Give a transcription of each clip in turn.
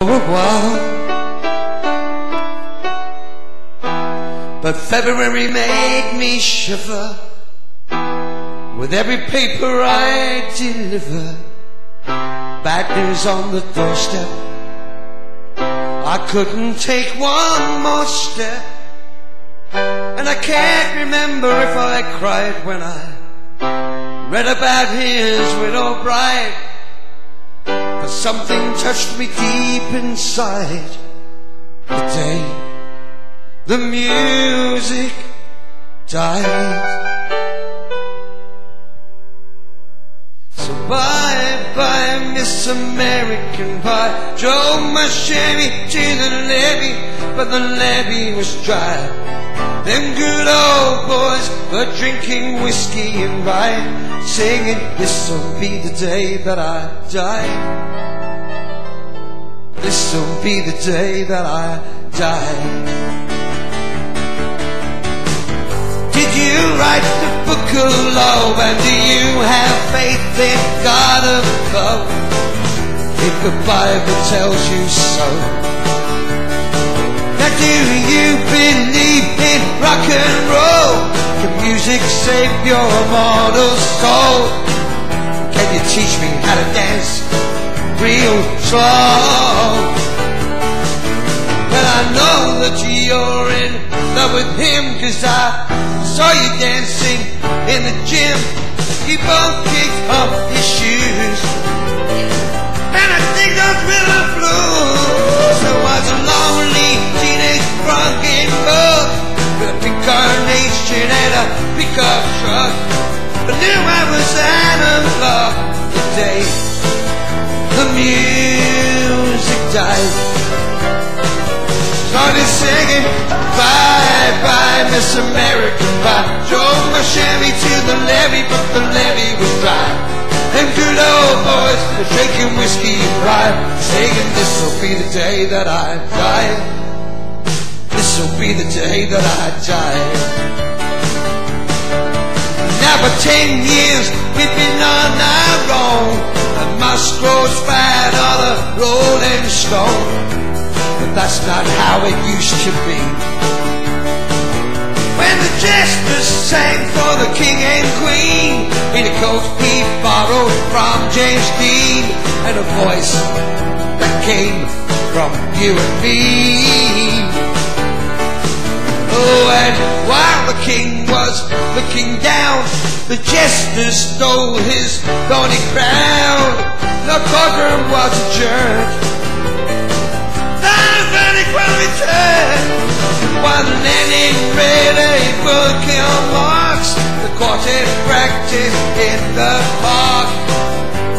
for a while, but February made me shiver with every paper I deliver. Bad news on the doorstep, I couldn't take one more step, and I can't remember if I cried when I read about his widow bride. But something touched me deep inside the day the music died. So bye-bye, Miss American Pie. Drove my Chevy to the levee, but the levee was dry. Them good old boys were drinking whiskey and rye, singing, this'll be the day that I die. This'll be the day that I die. Did you write the book of love, and do you have faith in God above? If the Bible tells you so. Now do you believe in rock and roll? Can music save your mortal soul? Can you teach me how to dance real slow? Well, I know that you're in love with him, 'cause I saw you dancing in the gym. You both kicked off your shoes, and I think those rhythm blues. There was a lonely teenage drunken bug with a big carnation and a pickup truck. I knew I was out of luck the day the music died. Started singing, bye-bye, Miss American Pie. Drove my Chevy to the levee, but the levee was dry. Them good old boys were drinking whiskey and rye, singing, this'll be the day that I die. This'll be the day that I die. Now for 10 years we've been on our own, and Moscow's fat on a rolling stone. But that's not how it used to be. When the jesters sang for the king and queen, in a coat he borrowed from James Dean, and a voice that came from you and me. Oh, and while the king was looking down, the jesters stole his thorny crown. The courtroom was adjourned, will return. While Lenin read a book on Marx, the quartet practiced in the park,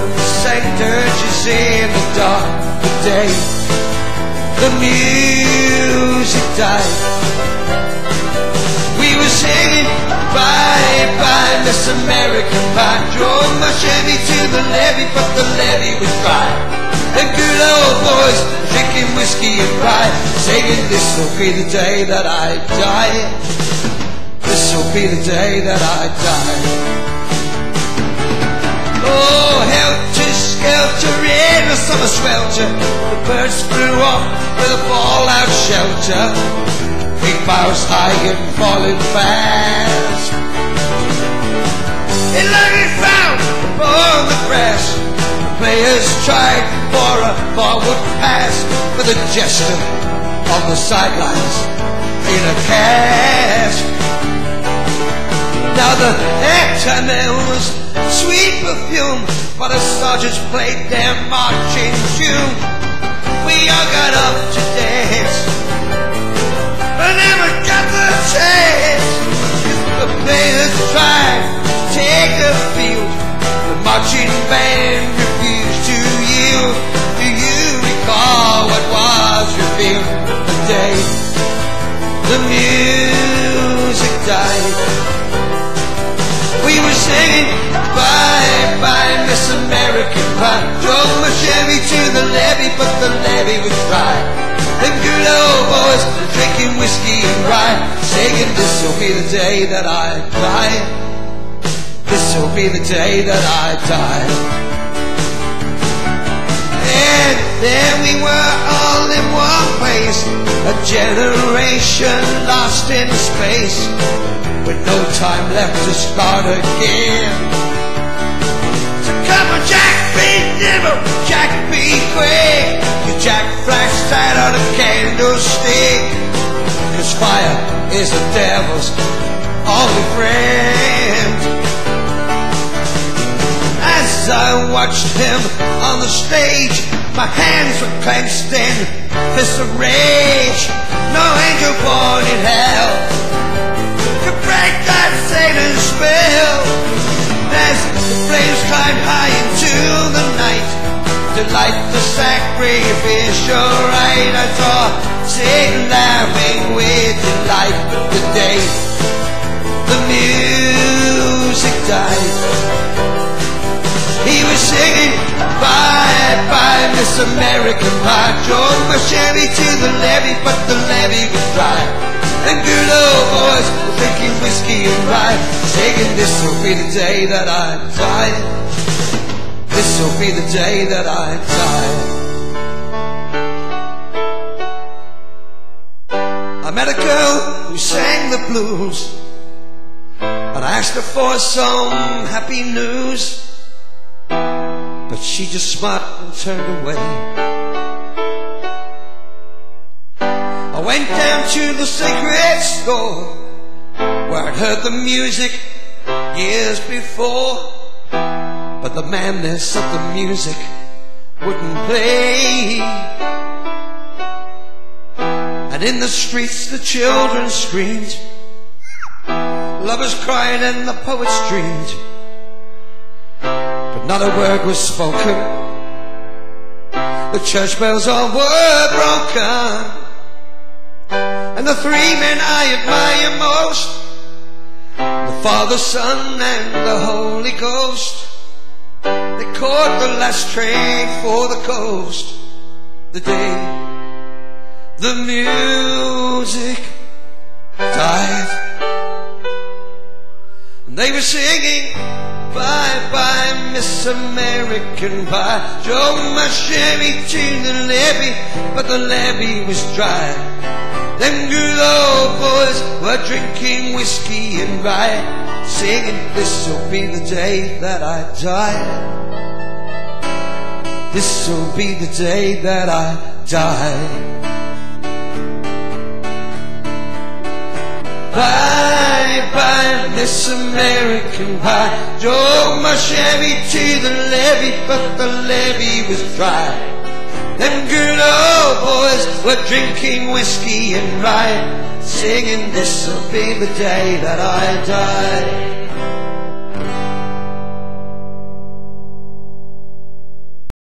and the sang dirges in the dark the day the music died. We were singing, bye-bye, Miss American Pie. Drove my Chevy to the levee, but the levee was dry. Them good old boys drinking whiskey and rye, singing, this'll be the day that I die. This'll be the day that I die. Oh, helter-skelter in a summer swelter, the birds flew off with a fallout shelter. 8 miles high and falling fast. It luckily found upon the grass. Players tried for a forward pass, with a jester on the sidelines in a cast. Now the air was sweet perfume, but the sergeants played their marching tune. We all got up to dance, but never got the chance. The players tried to take the field, the marching band refused to yield. Do you recall what was revealed the day the music died? We were singing, bye-bye, Miss American Pie. Drove my Chevy to the levee, but the levee was dry. Them good old boys drinking whiskey and rye, singing, this'll be the day that I die. This'll be the day that I die. And then we were A generation lost in space, with no time left to start again. So come on, Jack, be nimble, Jack, be quick. You Jack flash tight on a candlestick, 'cause fire is the devil's only friend. As I watched him on the stage, my hands were clenched in fists of rage. No angel born in hell could break that Satan's spell. As the flames climbed high into the night to light the sacrificial rite, I saw Satan laughing with delight the day the music died. He was singing bye bye Miss American Pie, drove my Chevy to the levee, but the levee was dry. And good old boys were drinking whiskey and rye, singing, this'll be the day that I die. This'll be the day that I die. I met a girl who sang the blues, and I asked her for some happy news, but she just smiled and turned away. I went down to the sacred store where I'd heard the music years before, but the madness of the music wouldn't play. And in the streets the children screamed, lovers cried and the poets dreamed, but not a word was spoken. The church bells all were broken, and the three men I admire most, the Father, Son, and the Holy Ghost, they caught the last train for the coast the day the music died. And they were singing bye bye Miss American Pie, drove my Chevy to the levee, but the levee was dry. Them good old boys were drinking whiskey and rye, singing, this'll be the day that I die. This'll be the day that I die. Bye bye Miss American Pie, drove my Chevy to the levee, but the levee was dry. Them good old boys were drinking whiskey and rye, singing, this'll be the day that I die.